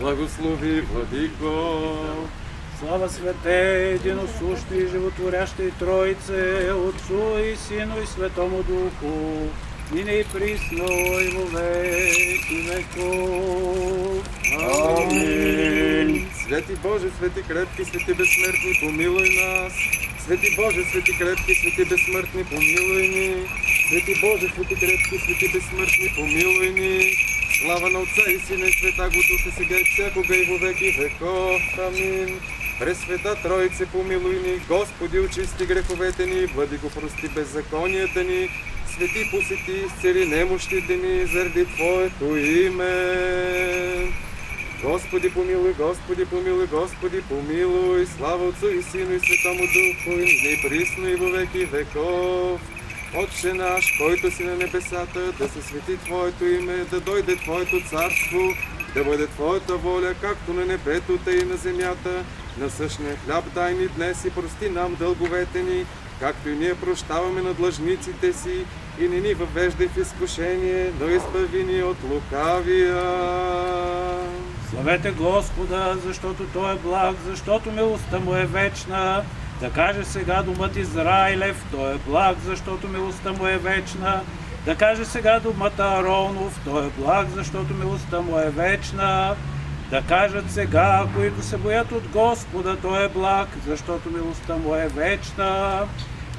Благослови, Владико. Слава Свете, единосущи и животворящи Троице, Отцу и Сину и Светому Духу, нине и присно и во веки веков. Амин. Свети Боже, свети крепки, свети безсмъртни, помилуй нас. Свети Боже, свети крепки, свети безсмъртни, помилуй ни. Свети Боже, свети крепки, свети безсмъртни, помилуй ни. Слава на Отца и Сина и Света го Духа, сега и всякога и во веки веков. Амин. Пресвета Троице, помилуй ни. Господи, очисти греховете ни, Владико, прости беззаконията ни. Свети, посети, изцели немощите ни заради Твоето име. Господи помилуй, Господи помилуй, Господи помилуй. Слава Отцу и Сину и Светому Духу, и нине и присно и во веки веков. Отче наш, който си на небесата, да се свети Твоето име, да дойде Твоето царство, да бъде Твоята воля, както на небето, тъй и на земята. Насъщния хляб дай ни днес и прости нам дълговете ни, както и ние прощаваме на длъжниците си, и не ни въвеждай в изкушение, но избави ни от лукавия. Славете Господа, защото Той е благ, защото милостта Му е вечна. Да каже сега домът Израилев, Той е благ, защото милостта Му е вечна. Да каже сега домът Ааронов, Той е благ, защото милостта Му е вечна. Да кажат сега, които се боят от Господа, Той е благ, защото милостта Му е вечна.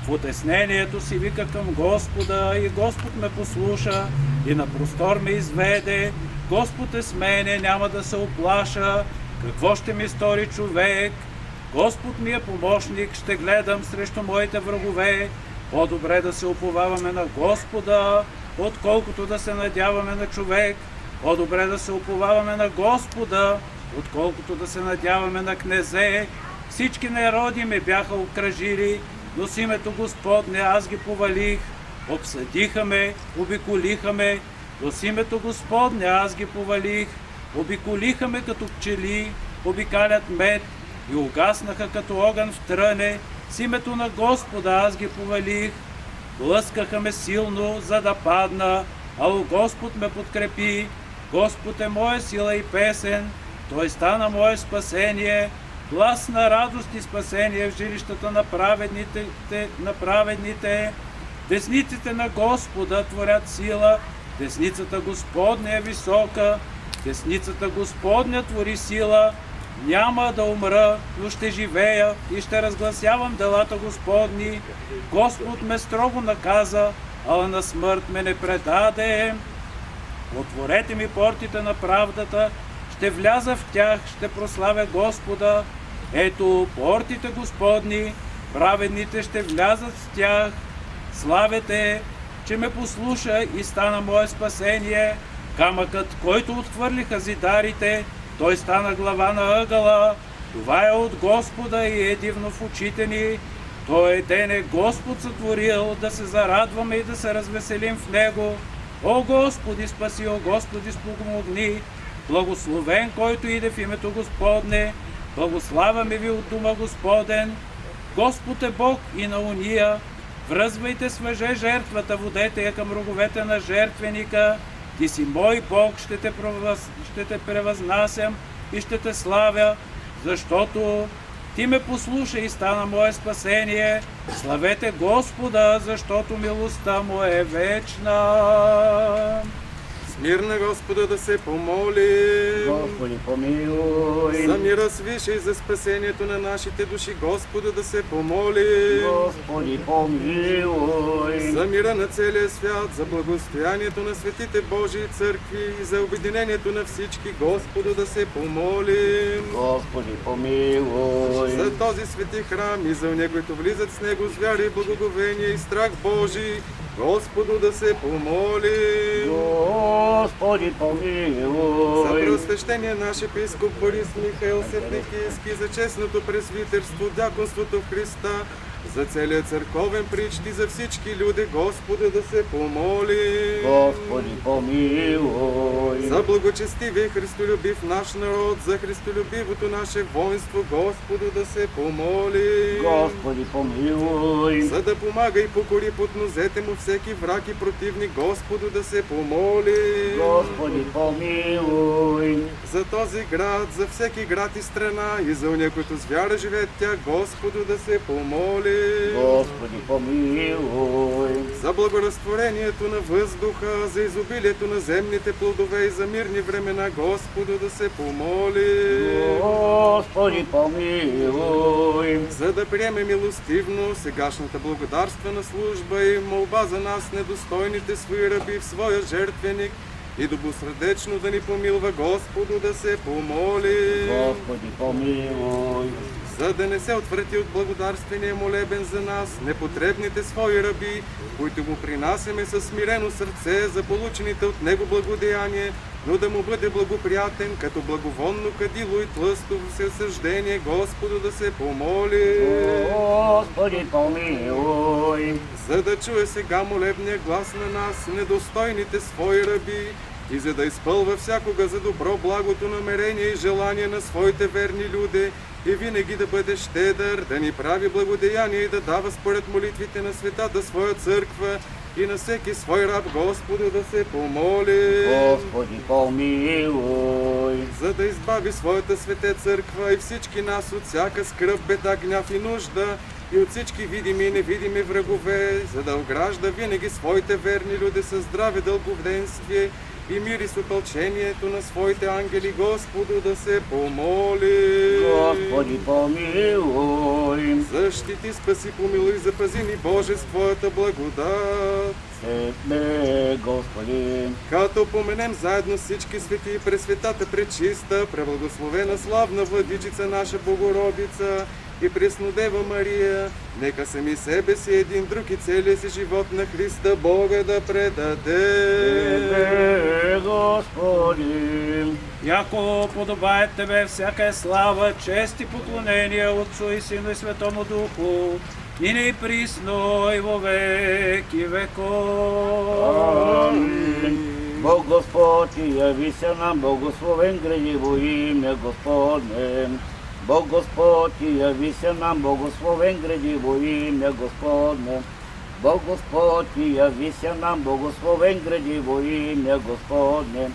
В отеснението си вика към Господа и Господ ме послуша и на простор ме изведе. Господ е с мене, няма да се оплаша. Какво ще ми стори човек? Господ ми е помощник, ще гледам срещу моите врагове. По-добре да се уповаваме на Господа, отколкото да се надяваме на човек. По-добре да се уповаваме на Господа, отколкото да се надяваме на князе. Всички народи ме бяха обкръжили, но с името Господне аз ги повалих. Обсъдиха ме, обиколиха ме, но с името Господне аз ги повалих. Обиколиха ме като пчели, обикалят мед и угаснаха като огън в тръне. С името на Господа аз ги повалих. Блъскаха ме силно, за да падна, ало Господ ме подкрепи. Господ е моя сила и песен, Той стана мое спасение. Глас на радост и спасение в жилищата на праведните. Десниците на Господа творят сила, десницата Господня е висока. Десницата Господня твори сила. Няма да умра, но ще живея и ще разгласявам делата Господни. Господ ме строго наказа, ала на смърт ме не предаде. Отворете ми портите на правдата, ще вляза в тях, ще прославя Господа. Ето портите Господни, праведните ще влязат в тях. Славете, че ме послуша и стана мое спасение. Камъкът, който отхвърлиха зидарите, той стана глава на ъгъла. Това е от Господа и е дивно в очите ни. Той ден е Господ сътворил, да се зарадваме и да се развеселим в Него. О Господи, спаси, о Господи, спомогни. Благословен, който иде в името Господне. Благославяме ви от дума Господен. Господ е Бог и на уния. Връзвайте с въже жертвата, водете я към роговете на жертвеника. Ти си мой Бог, ще те превъзнасям и ще те славя, защото Ти ме послуша и стана мое спасение. Славете Господа, защото милостта Му е вечна. Мир на Господа да се помолим. Господи, помилуй. За мира свише и за спасението на нашите души, Господа да се помолим. Господи, помилуй. За мира на целия свят, за благостоянието на светите Божии църкви и за обединението на всички, Господа да се помолим. Господи, помилуй. За този свети храм и за него, които влизат с него с вяра и благоговение и страх Божий, Господу да се помолим. Господи, помилуй. За преосвещение наш епископ Борис Михаил Сетникийски, за честното пресвитерство, дяконството в Христа, За целият църковен прич и за всички люди, Господа да се помоли. Господи, помилуй. За благочестивия Христолюбив наш народ, за Христолюбивото наше воинство, Господу да се помоли. Господи, помилуй. За да помага и покори под нозете му всеки враг и противник, Господу да се помоли. Господи, помилуй. За този град, за всеки град и страна и за уния, които с вяра живеят тя, Господу да се помоли. Господи, помилуй. За благоразтворението на въздуха, за изобилието на земните плодове и за мирни времена, Господу да се помоли. Господи, помилуй. За да приеме милостивно сегашната благодарствена служба и молба за нас, недостойните свои раби, в своя жертвеник, и добросърдечно да ни помилва, Господу да се помоли. Господи, помилуй. За да не се отврати от благодарствения молебен за нас, непотребните свои раби, които му принасяме със смирено сърце за получените от него благодеяние, но да му бъде благоприятен, като благовонно кадило и тлъстово съждение, Господу да се помоли. Господи, помилуй. За да чуе сега молебния глас на нас, недостойните свои раби, и за да изпълва всякога за добро благото намерение и желание на своите верни люди, и винаги да бъде щедър, да ни прави благодеяние и да дава според молитвите на светата своя църква и на всеки свой раб, Господу да се помоли. Господи, помилуй. За да избави своята свете църква и всички нас от всяка скръб, беда, гняв и нужда, и от всички видими и невидими врагове, за да огражда винаги своите верни люди със здраве, дълговденствие и мир и с опълчението на своите ангели, Господу да се помоли. Господи, помилуй. Защити, спаси, помилуй, запази ни, Боже, с Твоята благодат. Светле, Господи. Като поменем заедно всички свети и пресветата, пречиста, преблагословена, славна Владичица наша Богородица и Преснодева Мария, нека сами себе си, един друг и целия си живот на Христа Бога да предаде. Тебе, Господи. Яко подобает Тебе всяка е слава, чест и поклонение Отцу и Сину и Светому Духу, и не и присно, и во веки веков. Амин. Бог Господь, яви се нам, благословен градиво имя Господне. Бог Господь, яви се нам, благословен градиво имя Господне. Бог Господь, яви се нам, благословен градиво имя Господне.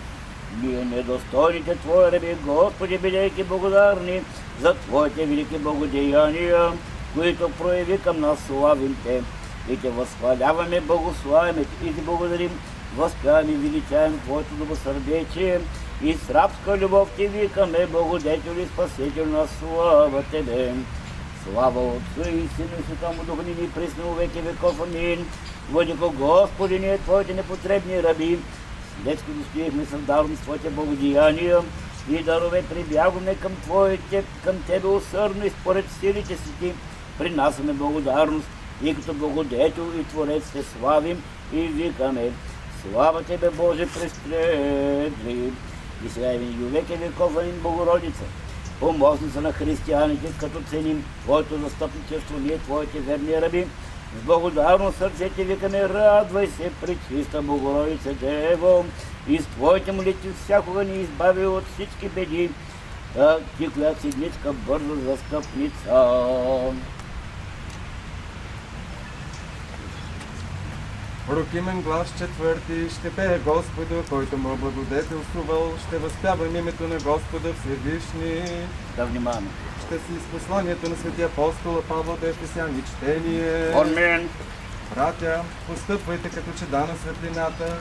Ние недостойните Твои раби, Господи, бидейки благодарни за Твоите велики благодеяния, които прояви към нас, славим Те. И Те възхваляваме, благославяме и Ти благодарим, възпяваме и величаем Твоето добросърдечие и с рабска любов Ти викаме, благодетел и спасител на слава Тебе. Слава Отцу и Сину и Святому Духу, нині и присно во веки веков. Амин. Владико Господи, ние Твоите непотребни раби, детски достоихме с даром с Твоите благодеяния и дарове прибягваме към Тебе усърдно и според силите си Ти принасяме благодарност и като благодетел и Творец Те славим и викаме. Слава Тебе, Боже престредлив! И сега и веки веков. Амин. Богородица, помощница на християните, като ценим Твоето застъпничество, ние Твоите верни раби, с благодарно сърце Ти викаме, радвай се, пречиста Богородица Дево, и с Твоите молитви всякога ни избави от всички беди, Ти, която си дничка бърза застъпница. Прокимен глас четвърти ще пее Господа, който му е благодетелствувал, ще възпявам името на Господа Всевишни. Да внимаваме. Ще си с посланието на светия апостола Павла до Ефесяни чтение. Амин. Братя, постъпвайте като чеда на светлината,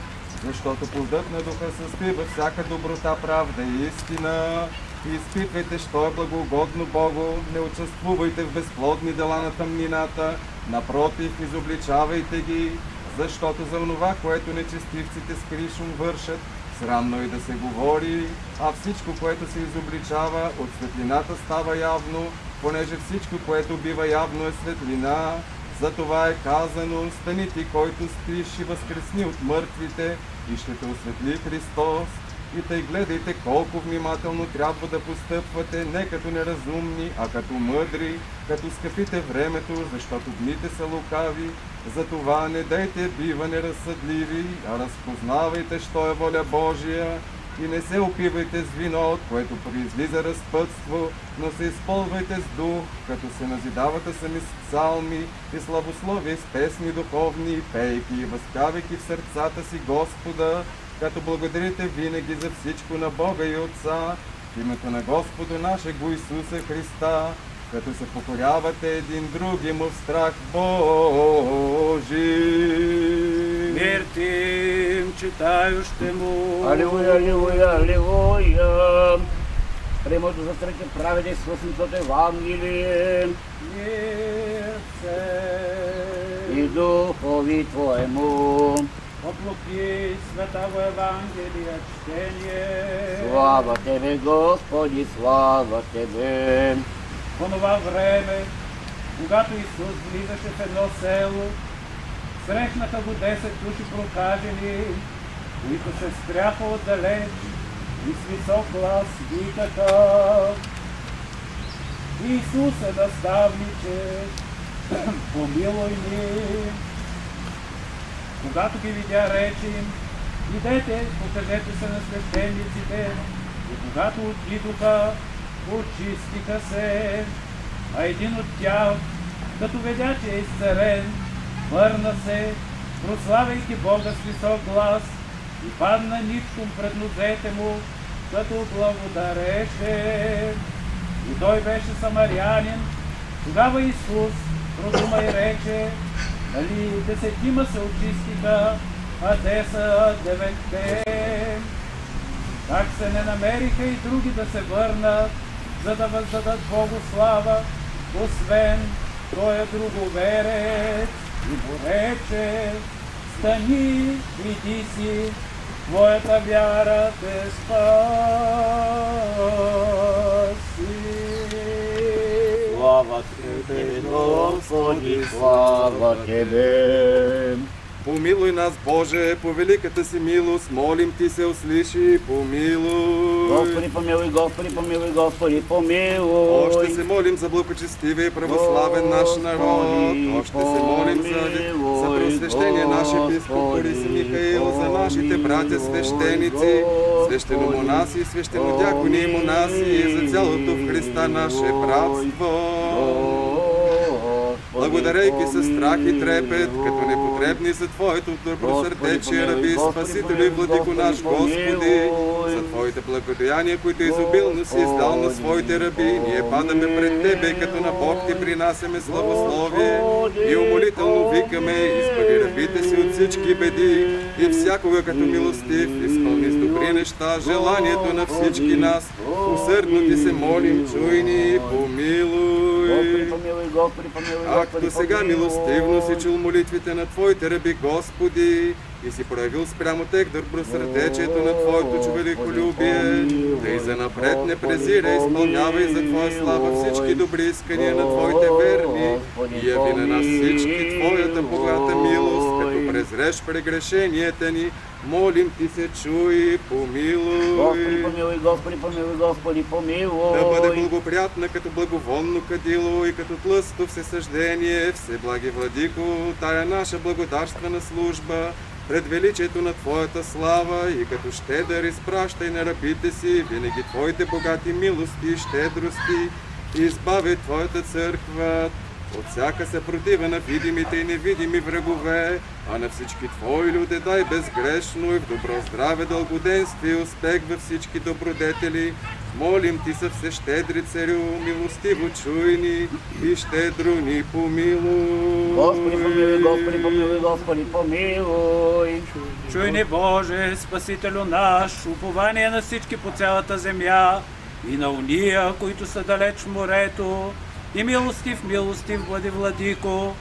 защото плодът на духа съспи във всяка доброта, правда и истина. И изпитвайте, що е благоугодно Богу, не участвувайте в безплодни дела на тъмнината, напротив, изобличавайте ги, защото за онова, което нечестивците с кришум вършат, срамно и да се говори, а всичко, което се изобличава, от светлината става явно, понеже всичко, което бива явно, е светлина. Затова е казано, стани ти, който спиш, и възкресни от мъртвите, и ще те осветли Христос. И тъй гледайте колко внимателно трябва да постъпвате, не като неразумни, а като мъдри, като скъпите времето, защото дните са лукави. Затова не дайте бива неразсъдливи, а разпознавайте, що е воля Божия. И не се опивайте с вино, от което произлиза разпътство, но се изпълвайте с дух, като се назидавате сами с псалми и славословие с песни духовни, пейки и възпявайки в сърцата си Господа, като благодарите винаги за всичко на Бога и Отца, в името на Господа нашего Исуса Христа, като се покорявате един други му в страх Божий. Мир тим, читающему. Алилуя, алилуя, алилуя. Премото за среќа правене слушното Евангелие. Мир се. И духови Твоему. Оплоки Светаво Евангелие чтение. Слава Тебе, Господи, слава Тебе. В онова време, когато Исус влизаше в едно село, срещнаха го 10 души прокажени, които се спряха отдалеч и с висок глас викаха: Исусе, наставниче, помилуй ни! Когато ги видя, рече им: идете, покажете се на свещениците. И когато отидоха, очистиха се. А един от тях, като видя, че е изцелен, върна се, прославяйки Бога с висок глас, и падна ничком пред нозете му, като благодареше. И той беше самарянин. Тогава Исус продума и рече: нали 10 се очистиха, а те са 9. Как се не намериха и други да се върнат, за да въздадат Богу слава, освен той е друговерец, и му рече: стани, иди си, твоята вяра те спаси. Слава Тебе, Господи, слава Тебе. Помилуй нас, Боже, по великата си милост, молим Ти се, услиши, помилуй. Господи, помилуй, Господи, помилуй, Господи, помилуй. Още се молим за благочестивия и православен наш народ. Още се молим за преосвещение наш епископ Борис Михаил, за нашите братя свещеници, свещеномонаси, свещенодякони и монаси, и за цялото в Христа наше братство. Благодарейки със страх и трепет, като непотребни за Твоето добросърдечие, раби, Спасителю и Владико наш Господи, за Твоите благодеяния, които изобилно си издал на своите раби, ние падаме пред Тебе, като на Бог Ти принасяме славословие и умолително викаме: избави рабите си от всички беди и всякога като милостив, изпълни с добри неща желанието на всички нас. Усърдно Ти се молим, чуй ни и помилуй. Господи, помилуй, Както сега милостивно си чул молитвите на Твоите раби, Господи, и си проявил спрямо тех добросърдечието на Твоето човеколюбие, да и занапред не презира, изпълнявай за Твоя слава всички добри искания на Твоите верни и яви на нас всички Твоята богата милост, като презреш прегрешенията ни. Молим Ти се, чуй, помилуй. Господи, помилуй, Господи, помилуй, Господи, помилуй. Да бъде благоприятна като благоволно кадило и като тлъсто всесъждение, всеблаги Владико, тая наша благодарствена служба пред величието на Твоята слава, и като щедър изпращай на рабите си винаги Твоите богати милости и щедрости, и избави Твоята църква от всяка съпротива на видимите и невидими врагове, а на всички Твои люди дай безгрешно и в добро здраве, дългоденствие и успех във всички добродетели. Молим Ти се, всещедри Царю, милостиво чуй ни и щедро ни помилуй. Господи, помилуй, Господи, помилуй, Господи, помилуй. Чуй ни, Боже, Спасителю наш, упование на всички по цялата земя и на уния, които са далеч в морето, и милостив, милостив, Влади Владико,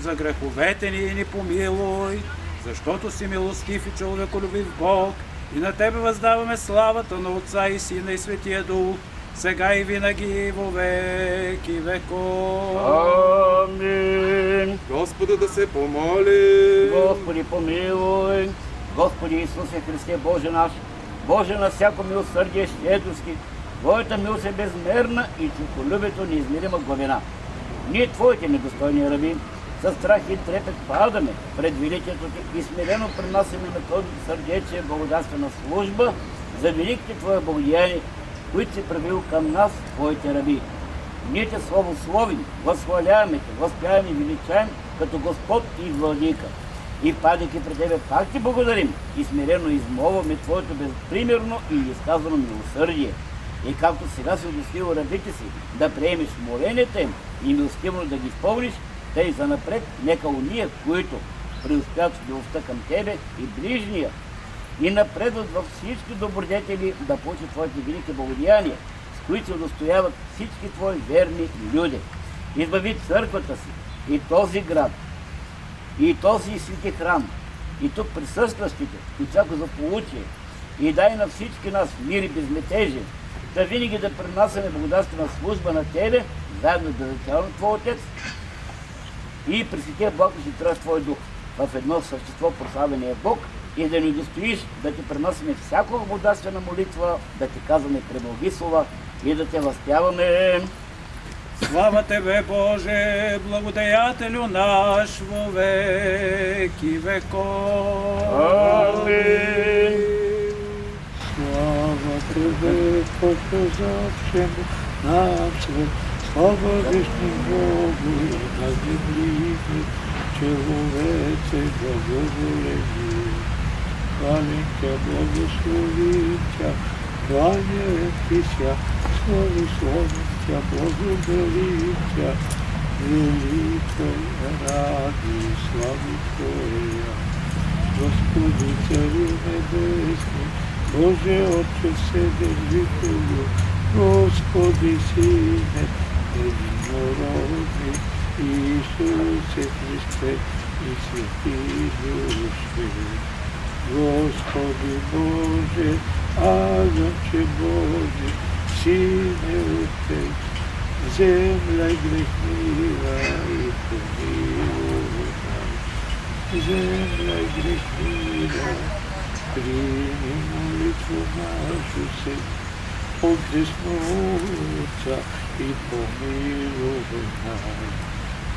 за греховете ни помилуй, защото си милостив и човеколюбив Бог, и на Тебе въздаваме славата на Отца и Сина и Светия Дух, сега и винаги, во веки веков. Амин. Господу да се помоли. Господи, помилуй. Господи Исусе Христе, Боже наш, Боже на всяко милосърдие, щедрости, Твоята милост е безмерна и човеколюбието неизмерима главина. Ние, Твоите недостойни раби, със страх и трепет падаме пред величието Ти и смирено принасяме на този сърдечие благодатствена служба за великите Твоя благодеяния, които си правил към нас, Твоите раби. Ние Те славословим, възхваляваме Те, възпяваме и величаем като Господ и Владика. И падайки пред Тебе пак Ти благодарим и смирено измолваме Твоето безпримерно и изказано милосърдие. И както сега си удостоил рабите си да приемеш моленията им и милостивно да ги изпълниш, тъй занапред нека уния, които преуспят в любовта към Тебе и ближния и напредват във всички добродетели да получат Твоите велики благодеяния, с които се удостояват всички Твои верни люди. Избави църквата си и този град, и този свети храм, и тук присъстващите, и всяко злополучие, и дай на всички нас мир и безметежие, да винаги да принасяме благодатствена служба на Тебе, заедно да зачаваме Твой Отец и при Светия Бог и Тръст Твой Дух в едно същество прославения Бог и да ни удостоиш да Ти принасяме всяка благодатствена молитва, да Ти казваме премълги слова и да Те възпяваме. Слава Тебе, Боже, благодеятелю наш во веки веков. Амин. Слава Тебе, Показавшему нам свет, слава вечному Богу и на земле, человеце благоволение. Хвалим Тя, благословим Тя, кланяем Тися, славословим Тя, благодарим Тя, великая ради славы Твоя. Господи, Царю Небесный, Боже, Отче Вседержителю, Господи, Сине, Единородный, Иисусе Христе и Святи Душе. Господи Боже, Агнче Божий, Сине Отец, земля грехнива и помилуй нас. Земля грехнива, прими молитву нашу Сына, обдесновца и помилуй нас.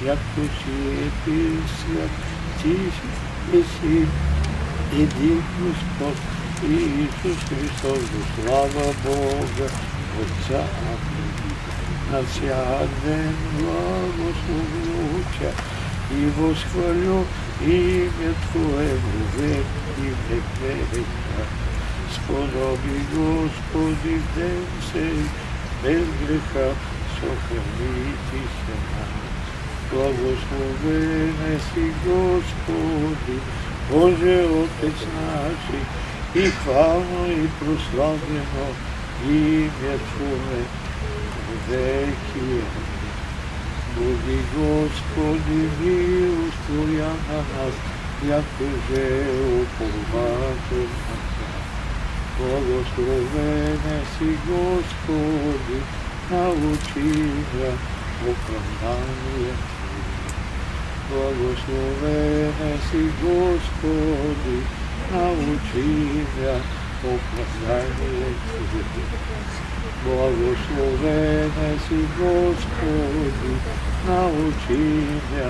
Яко си Ти свят, Ти си един Господ, Иисус Христос, до слава Бога, Отца. На всяк ден благословлю Тя и восхвалю имя Твое во век и век века. Сподоби, Господи, в ден сей, без греха, сохранити се нас. Благословен си, Господи, Боже Отец наши, и хвално и прославено имя Твое во веки. Буди, Господи, милост Твоя на нас, якоже упователь на Тя. Благословен си, Господи, научи ме оправдание Твое. Благословен си, Господи, научи ме оправдание Твое. Благословен си, Господи, научи ме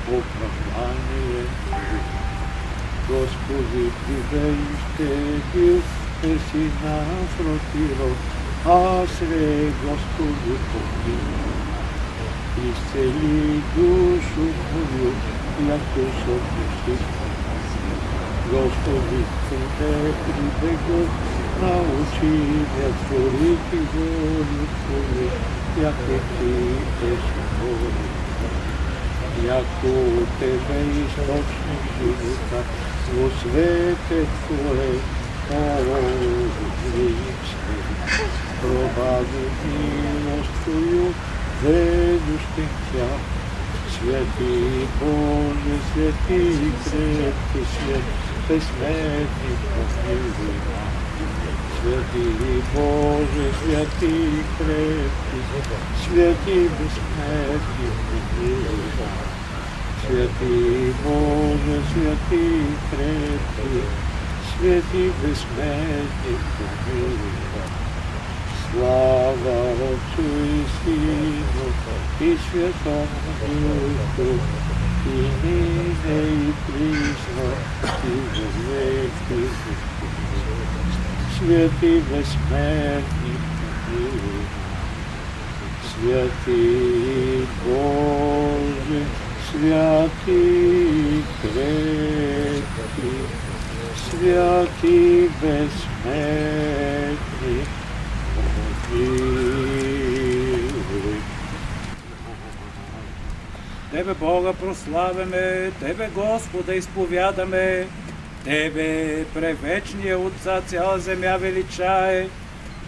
оправдание Твое. Господи, прибежище бил, си напротив, аз ре, Господи, помилуй. Изцели душу мою, яко съпусти. Господи, към Те прибегох, научи ме творити волю Твою, яко Ти е свободен. Яко от Тебе източник живота, во свете Твое, молим се. Пробави милост Твою, ведущих Тя. Святи Боже, святи крепки, свят, безсмертни помилуй нас. Святи Боже, святи крепки, святи безсмертни помилуй нас. Святи Боже, святи крепки, Свети безсмертни, помилуй нас. Слава Отцу и Сину и Святому Духу, и нине и присно, и во веки. Свети безсмертни, помилуй нас. Святи Боже, святи крепки, святи безсмертни, Тебе, Бога, прославяме, Тебе, Господа, изповядаме, Тебе, превечния Отца, цяла земя величае,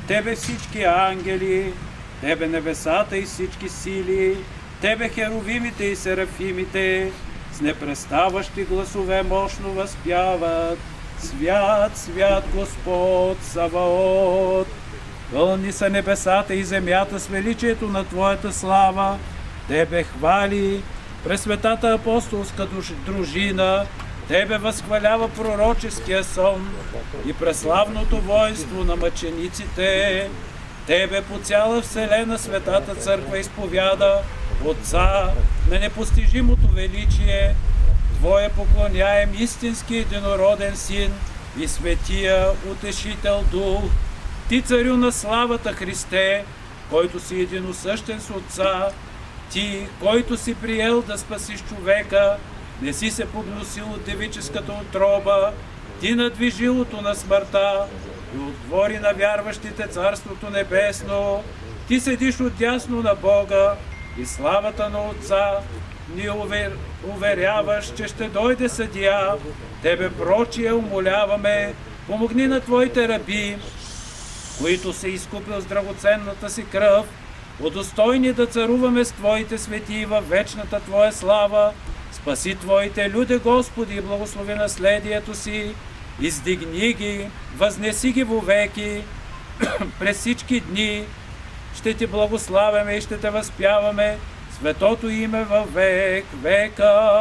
Тебе всички ангели, Тебе небесата и всички сили, Тебе херовимите и серафимите, с непреставащи гласове мощно възпяват. Свят, свят Господ Саваот! Пълни са небесата и земята с величието на Твоята слава. Тебе хвали пресветата апостолска дружина, Тебе възхвалява пророческия сон и преславното воинство на мъчениците. Тебе по цяла вселена Светата Църква изповяда Отца на непостижимото величие, Твоя поклоняем истински единороден Син и Светия Утешител Дух. Ти, Царю на славата Христе, който си единосъщен с Отца, Ти, който си приел да спасиш човека, не си се погносил от девическата утроба, Ти надви жилото на смъртта и отвори на вярващите Царството Небесно. Ти седиш отдясно на Бога и славата на Отца ни уверяваш, че ще дойде съдия. Тебе прочие умоляваме, помогни на Твоите раби, които се изкупил с драгоценната си кръв, удостойни да царуваме с Твоите светии във вечната Твоя слава. Спаси Твоите люде, Господи, и благослови наследието си, издигни ги, възнеси ги вовеки, през всички дни ще Ти благославяме и ще Те възпяваме, светото име във век века.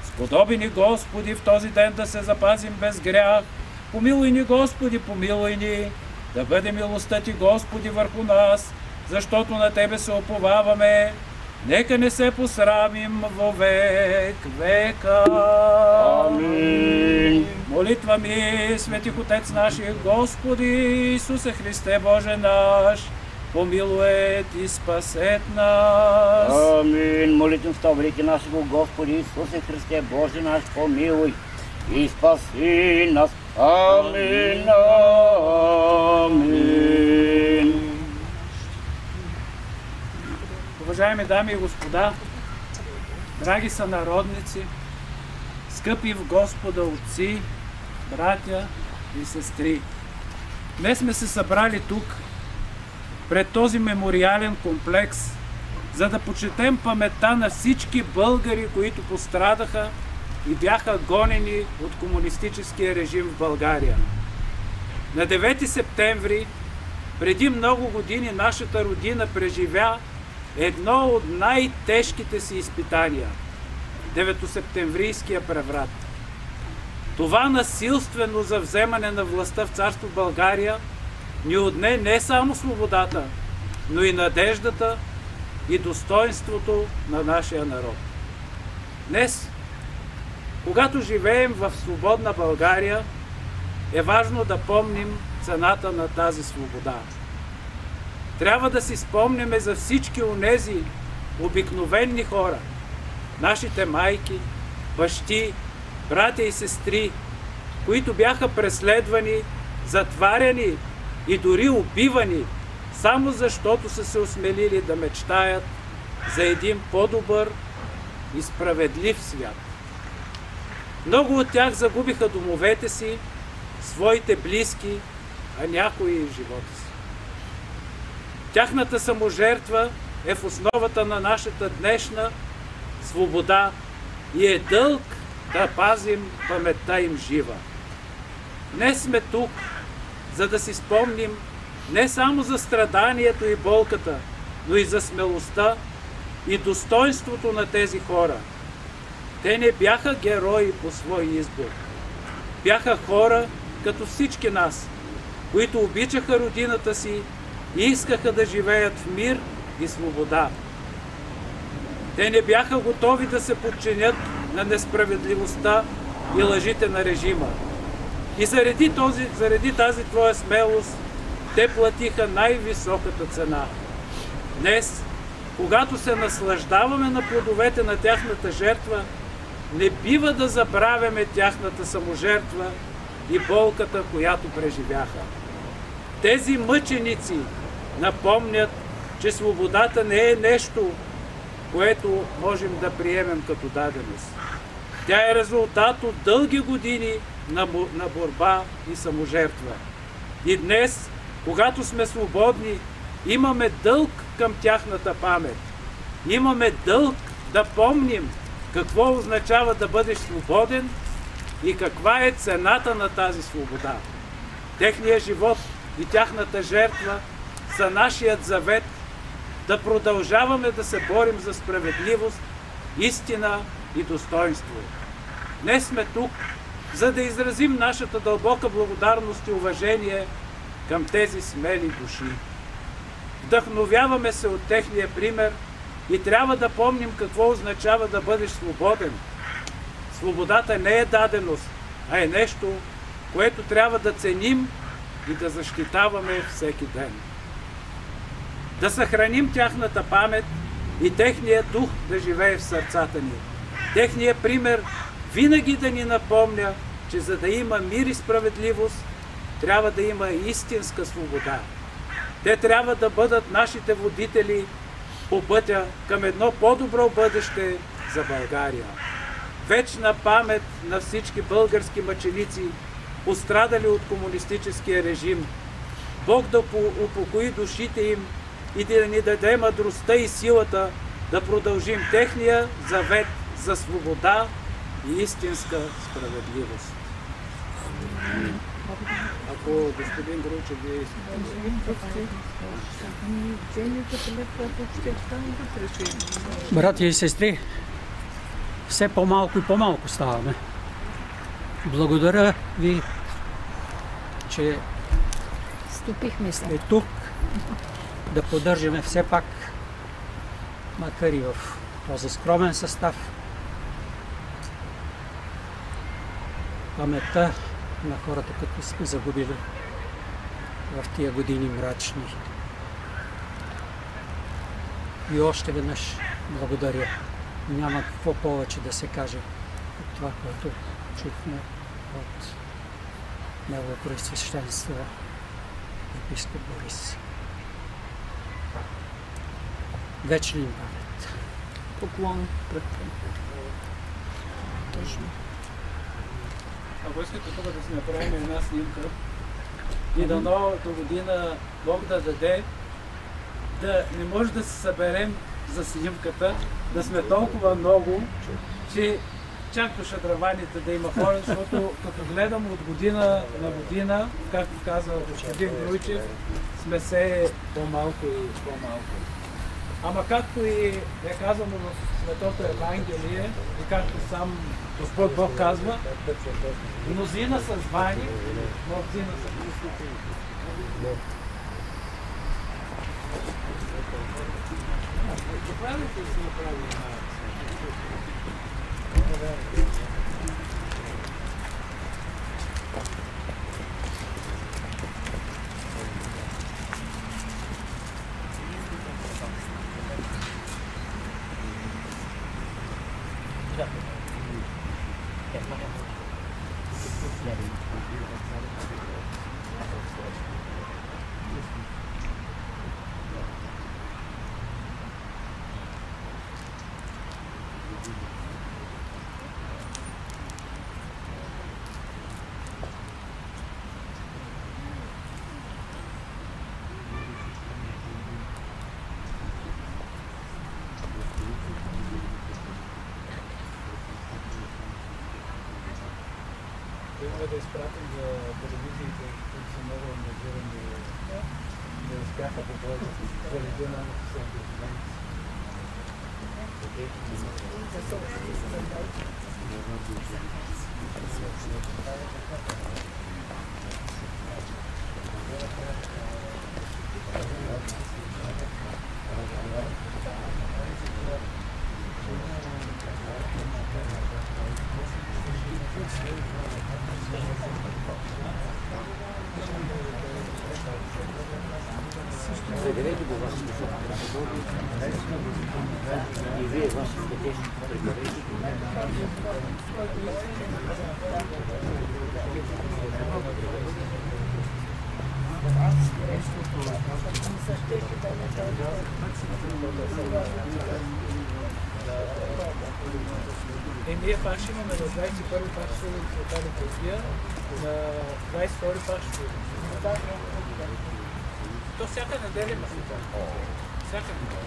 Сподоби ни, Господи, в този ден да се запазим без грях. Помилуй ни, Господи, помилуй ни, да бъде милостта Ти, Господи, върху нас, защото на Тебе се уповаваме. Нека не се посрамим във век века. Амин. Молитва ми, светих Отец нашия, Господи Исусе Христе, Боже наш, помилует и спасет нас. Амин. Молитвата велики нашего Господи Исусе Христе, Боже наш, помилуй и спаси нас. Амин. Амин. Уважаеми дами и господа, драги сънародници, скъпи в Господа отци, братя и сестри, днес сме се събрали тук, пред този мемориален комплекс, за да почетем паметта на всички българи, които пострадаха и бяха гонени от комунистическия режим в България. На 9 септември, преди много години, нашата родина преживя едно от най-тежките си изпитания – 9-септемврийския преврат. Това насилствено завземане на властта в царство България ни отне не само свободата, но и надеждата и достоинството на нашия народ. Днес, когато живеем в свободна България, е важно да помним цената на тази свобода. Трябва да си спомняме за всички онези обикновени хора, нашите майки, бащи, братя и сестри, които бяха преследвани, затваряни и дори убивани, само защото са се осмелили да мечтаят за един по-добър и справедлив свят. Много от тях загубиха домовете си, своите близки, а някои и живота си. Тяхната саможертва е в основата на нашата днешна свобода и е дълг да пазим паметта им жива. Днес сме тук, за да си спомним не само за страданието и болката, но и за смелостта и достоинството на тези хора. Те не бяха герои по свой избор. Бяха хора, като всички нас, които обичаха родината си и искаха да живеят в мир и свобода. Те не бяха готови да се подчинят на несправедливостта и лъжите на режима. И заради тази твоя смелост, те платиха най-високата цена. Днес, когато се наслаждаваме на плодовете на тяхната жертва, не бива да забравяме тяхната саможертва и болката, която преживяха. Тези мъченици напомнят, че свободата не е нещо, което можем да приемем като даденост. Тя е резултат от дълги години на борба и саможертва. И днес, когато сме свободни, имаме дълг към тяхната памет. Имаме дълг да помним какво означава да бъдеш свободен и каква е цената на тази свобода. Техният живот и тяхната жертва са нашият завет да продължаваме да се борим за справедливост, истина и достоинство. Днес сме тук, за да изразим нашата дълбока благодарност и уважение към тези смели души. Вдъхновяваме се от техния пример и трябва да помним какво означава да бъдеш свободен. Свободата не е даденост, а е нещо, което трябва да ценим и да защитаваме всеки ден. Да съхраним тяхната памет и техния дух да живее в сърцата ни. Техният пример винаги да ни напомня, че за да има мир и справедливост, трябва да има истинска свобода. Те трябва да бъдат нашите водители по пътя към едно по-добро бъдеще за България. Вечна памет на всички български мъченици, пострадали от комунистическия режим. Бог да упокои душите им и да ни даде мъдростта и силата да продължим техния завет за свобода и истинска справедливост. Ако господин Гручев вие Братя и сестри, все по-малко и по-малко ставаме. Благодаря ви, че сте тук, да поддържаме все пак, макар и в този скромен състав, паметта на хората, които сме загубили в тия години мрачни. И още веднъж благодаря. Няма какво повече да се каже от това, което чухме от Негово Преосвещенство епископ Борис. Вечна им памет. Поклон пред точно. Ако искате тук да си направим една снимка и да новата година Бог да даде, да не може да се съберем за снимката, да сме толкова много, че чак до шадраваните да има хора, защото като гледам от година на година, както каза господин Груйчев, сме се по-малко и по-малко. Ама както и е казано в Светото Евангелие, и както сам Господ Бог казва, мнозина са звани, мнозина са христити. Заправите ли си направи една? Да изпратим за телевизиите, които са много ангажирани, да успяха да бъдат за регионалното си ангажимент. Прегрейте го вашите съпредседатели. И вие вашите теж прегрейте го. Ние пак ще имаме на 21 пак ще света литургия, на 22 пак ще то всяка неделя има света. Всяка неделя.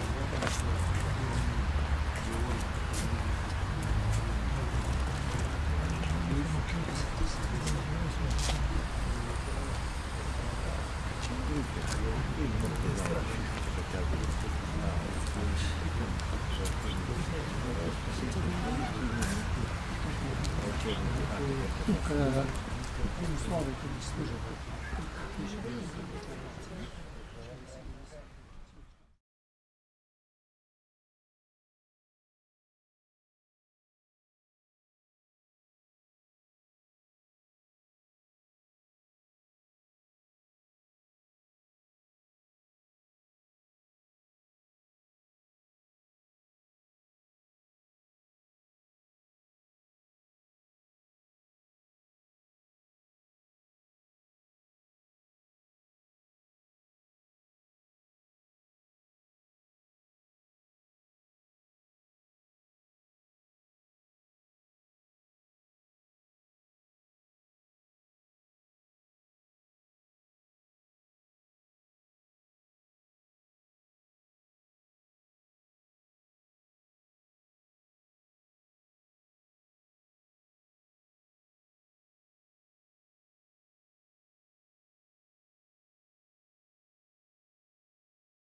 Тук условията ни служат.